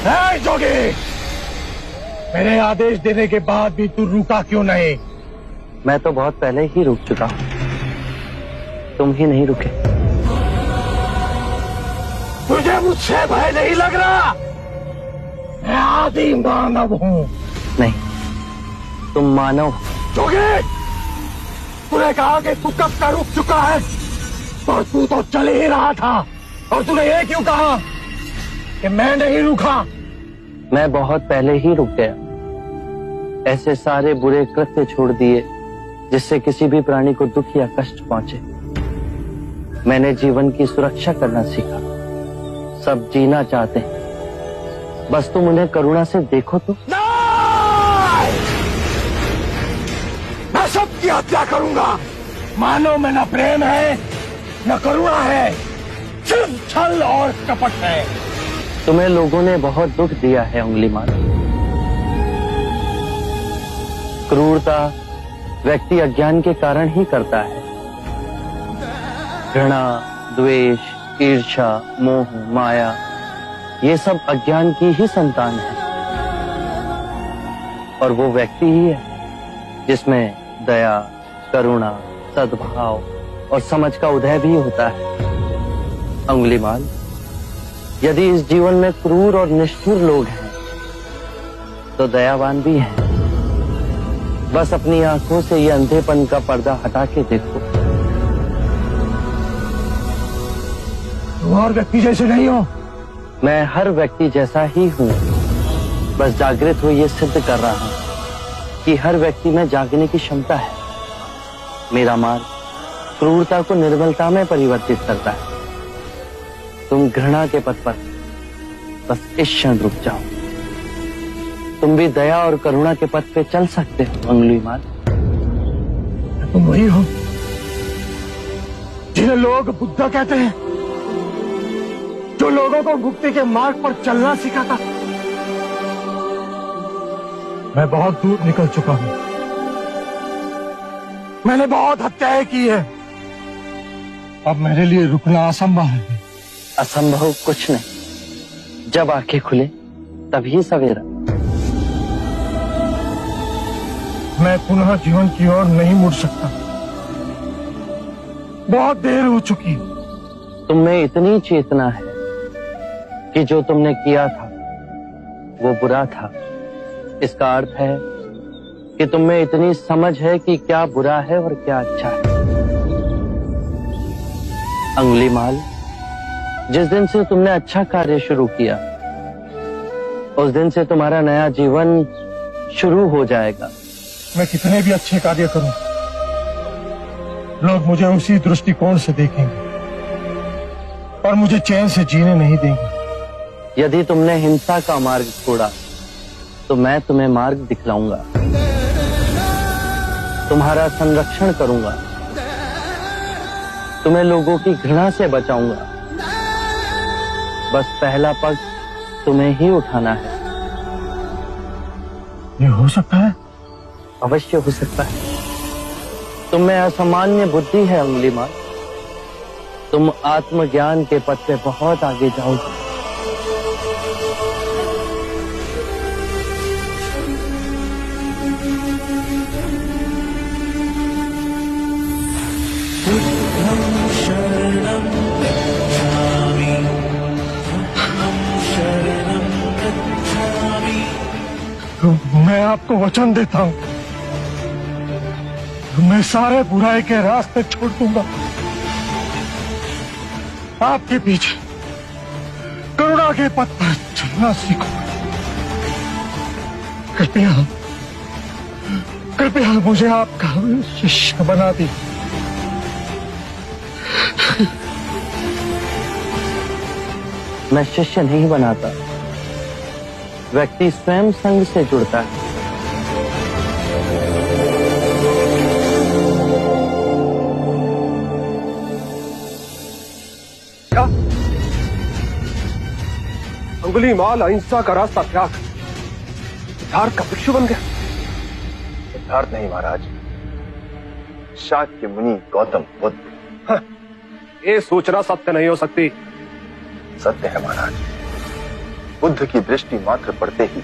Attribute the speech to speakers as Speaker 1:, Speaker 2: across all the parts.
Speaker 1: है जोगी, मेरे आदेश देने के बाद भी तू रुका क्यों नहीं?
Speaker 2: मैं तो बहुत पहले ही रुक चुका हूं, तुम ही नहीं रुके।
Speaker 1: तुझे मुझसे भय नहीं लग रहा? मैं आदि मानव हूं।
Speaker 2: नहीं, तुम मानव।
Speaker 1: जोगी, तूने कहा कि तू कब का रुक चुका है, और तू तो चल ही रहा था, और तूने ये क्यों कहा कि मैं नहीं रुका?
Speaker 2: मैं बहुत पहले ही रुक गया। ऐसे सारे बुरे कृत्य छोड़ दिए जिससे किसी भी प्राणी को दुख या कष्ट पहुंचे। मैंने जीवन की सुरक्षा करना सीखा। सब जीना चाहते हैं, बस तुम उन्हें करुणा से देखो तो।
Speaker 1: मैं सबकी हत्या करूंगा। मानो में न प्रेम है न करुणा है, सिर्फ छल और कपट है।
Speaker 2: तुम्हें लोगों ने बहुत दुख दिया है अंगुलीमाल। क्रूरता व्यक्ति अज्ञान के कारण ही करता है। घृणा, द्वेष, ईर्ष्या, मोह, माया, ये सब अज्ञान की ही संतान है। और वो व्यक्ति ही है जिसमें दया, करुणा, सद्भाव और समझ का उदय भी होता है। अंगुलीमाल, यदि इस जीवन में क्रूर और निष्ठुर लोग हैं तो दयावान भी हैं। बस अपनी आंखों से ये अंधेपन का पर्दा हटा के देखो।
Speaker 1: तुम और व्यक्ति जैसे नहीं हो।
Speaker 2: मैं हर व्यक्ति जैसा ही हूँ, बस जागृत हो ये सिद्ध कर रहा हूँ कि हर व्यक्ति में जागने की क्षमता है। मेरा मार्ग क्रूरता को निर्मलता में परिवर्तित करता है। तुम घृणा के पथ पर बस इस क्षण रुक जाओ। तुम भी दया और करुणा के पथ पे चल सकते हो अंगुलीमाल।
Speaker 1: तुम वही हो जिन्हें लोग बुद्ध कहते हैं, जो लोगों को मुक्ति के मार्ग पर चलना सिखाता। मैं बहुत दूर निकल चुका हूं। मैंने बहुत हत्याएं की है। अब मेरे लिए रुकना असंभव है।
Speaker 2: असंभव कुछ नहीं। जब आंखें खुले तभी सवेरा।
Speaker 1: मैं पुनः जीवन की ओर नहीं मुड़ सकता। बहुत देर हो चुकी।
Speaker 2: तुम में इतनी चेतना है कि जो तुमने किया था वो बुरा था। इसका अर्थ है कि तुम में इतनी समझ है कि क्या बुरा है और क्या अच्छा है। अंगुलीमाल, जिस दिन से तुमने अच्छा कार्य शुरू किया उस दिन से तुम्हारा नया जीवन शुरू हो जाएगा।
Speaker 1: मैं कितने भी अच्छे कार्य करूं, लोग मुझे उसी दृष्टिकोण से देखेंगे और मुझे चैन से जीने नहीं देंगे।
Speaker 2: यदि तुमने हिंसा का मार्ग छोड़ा तो मैं तुम्हें मार्ग दिखलाऊंगा। तुम्हारा संरक्षण करूंगा। तुम्हें लोगों की घृणा से बचाऊंगा। बस पहला पग तुम्हें ही उठाना है।
Speaker 1: ये हो सकता है?
Speaker 2: अवश्य हो सकता है। तुम में असामान्य बुद्धि है अंगुलीमाल। तुम आत्मज्ञान के पथ पे बहुत आगे जाओगे।
Speaker 1: मैं आपको वचन देता हूं, मैं सारे बुराई के रास्ते छोड़ दूंगा। आपके पीछे करुणा के पथ पर चलना सीखूंगा। कृपया कृपया मुझे आपका शिष्य बना दीजिए।
Speaker 2: मैं शिष्य नहीं बनाता, व्यक्ति स्वयं संग से जुड़ता है।
Speaker 3: क्या अंगुलीमाल अहिंसा का रास्ता त्याग सिद्धार्थ का भिक्षु बन गया?
Speaker 4: सिद्धार्थ नहीं महाराज, शाक्य मुनि गौतम बुद्ध।
Speaker 3: ये सूचना सत्य नहीं हो सकती।
Speaker 4: सत्य है महाराज। बुद्ध की दृष्टि मात्र पड़ते ही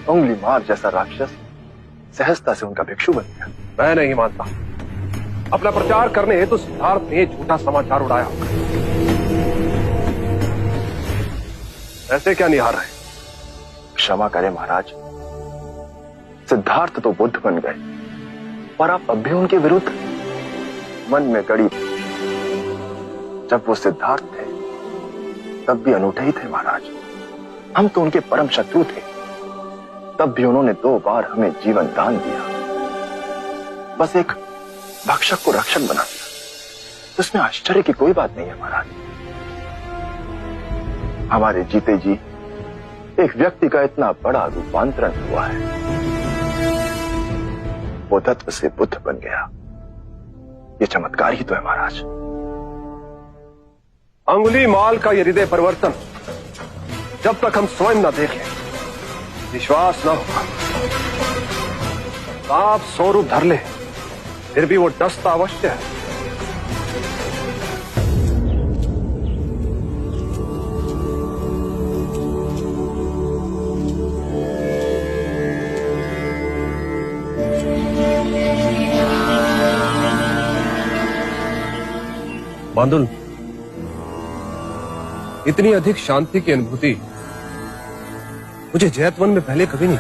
Speaker 4: उंगली मार जैसा राक्षस सहजता से उनका भिक्षु बन गया।
Speaker 3: मैं नहीं मानता। अपना प्रचार करने हेतु सिद्धार्थ ने झूठा समाचार उड़ाया होगा। ऐसे क्या निहार रहे?
Speaker 4: क्षमा करें महाराज, सिद्धार्थ तो बुद्ध बन गए और आप अब भी उनके विरुद्ध मन में गड़ी। जब वो सिद्धार्थ थे तब भी अनूठे ही थे महाराज। हम तो उनके परम शत्रु थे, तब भी उन्होंने 2 बार हमें जीवन दान दिया। बस एक भक्षक को रक्षक बना दिया, तो इसमें आश्चर्य की कोई बात नहीं है महाराज। हमारे जीते जी एक व्यक्ति का इतना बड़ा रूपांतरण हुआ है। वो तत्व से बुद्ध बन गया। ये चमत्कार ही तो है महाराज।
Speaker 3: अंगुलीमाल का ये हृदय परिवर्तन जब तक हम स्वयं न देखें विश्वास न होगा। आप स्वरूप धर ले, फिर भी वो डसता अवश्य है। बांदुल, इतनी अधिक शांति की अनुभूति मुझे जैतवन में पहले कभी नहीं।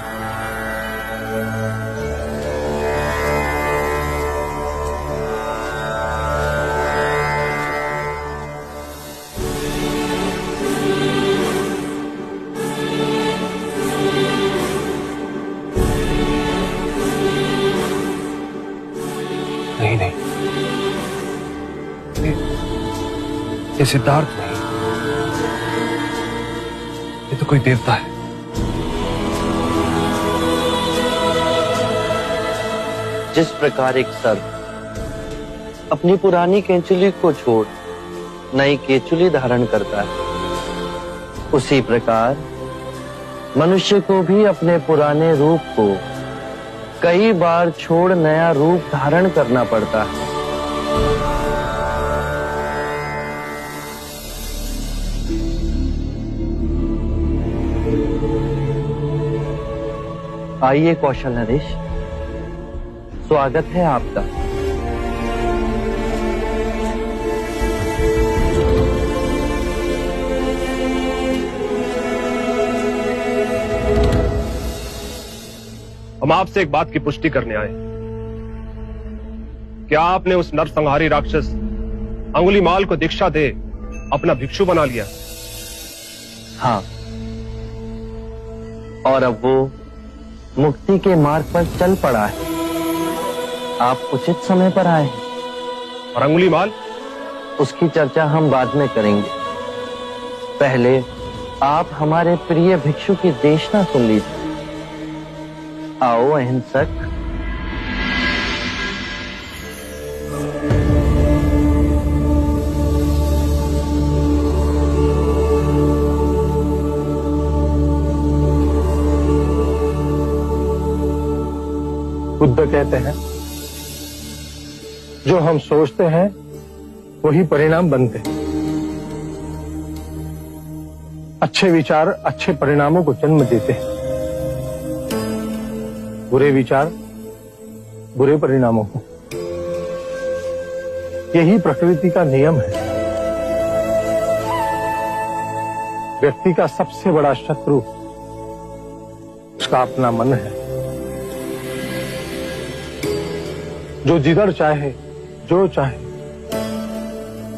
Speaker 3: नहीं नहीं, ये सिद्धार्थ नहीं, ये तो कोई देवता है।
Speaker 2: जिस प्रकार एक सर्प अपनी पुरानी केंचुली को छोड़ नई केंचुली धारण करता है, उसी प्रकार मनुष्य को भी अपने पुराने रूप को कई बार छोड़ नया रूप धारण करना पड़ता है। आइए कौशल नरेश, स्वागत है आपका।
Speaker 3: हम आपसे एक बात की पुष्टि करने आए। क्या आपने उस नरसंहारी राक्षस अंगुलीमाल को दीक्षा दे अपना भिक्षु बना लिया?
Speaker 2: हाँ, और अब वो मुक्ति के मार्ग पर चल पड़ा है। आप उचित समय पर आए हैं।
Speaker 3: और अंगुलीमाल?
Speaker 2: उसकी चर्चा हम बाद में करेंगे। पहले आप हमारे प्रिय भिक्षु की देशना सुन लीजिए। आओ अहिंसक।
Speaker 1: बुद्ध कहते हैं, जो हम सोचते हैं वही परिणाम बनते हैं। अच्छे विचार अच्छे परिणामों को जन्म देते हैं, बुरे विचार बुरे परिणामों को। यही प्रकृति का नियम है। व्यक्ति का सबसे बड़ा शत्रु उसका अपना मन है, जो जिधर चाहे जो चाहे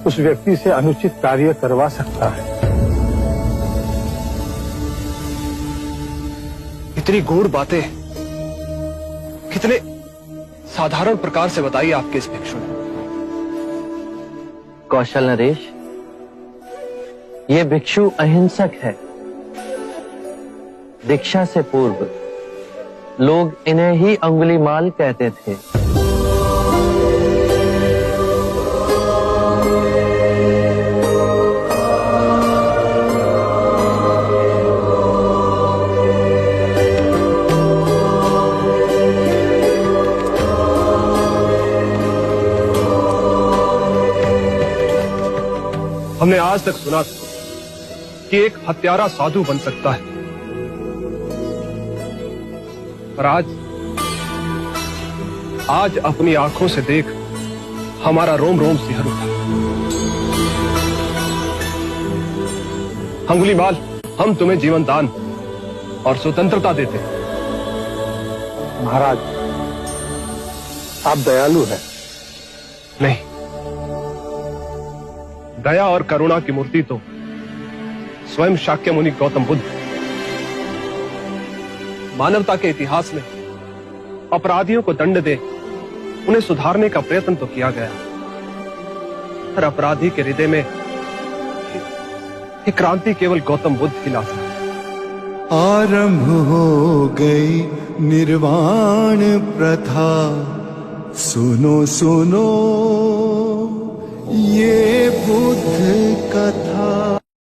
Speaker 1: उस व्यक्ति से अनुचित कार्य करवा सकता है।
Speaker 3: इतनी गूढ़ बातें कितने साधारण प्रकार से बताई आपके इस भिक्षु ने।
Speaker 2: कौशल नरेश, ये भिक्षु अहिंसक है। दीक्षा से पूर्व लोग इन्हें ही अंगुलीमाल कहते थे।
Speaker 3: हमने आज तक सुना था कि एक हत्यारा साधु बन सकता है, पर आज अपनी आंखों से देख हमारा रोम रोम सिहर उठा। अंगुलीमाल, हम तुम्हें जीवन दान और स्वतंत्रता देते हैं।
Speaker 1: महाराज, आप दयालु हैं।
Speaker 3: नहीं, दया और करुणा की मूर्ति तो स्वयं शाक्य मुनि गौतम बुद्ध। मानवता के इतिहास में अपराधियों को दंड दे उन्हें सुधारने का प्रयत्न तो किया गया, पर अपराधी के हृदय में ये क्रांति केवल गौतम बुद्ध ही ला सकते।
Speaker 5: आरंभ हो गई निर्वाण प्रथा, सुनो सुनो ये बुद्ध कथा।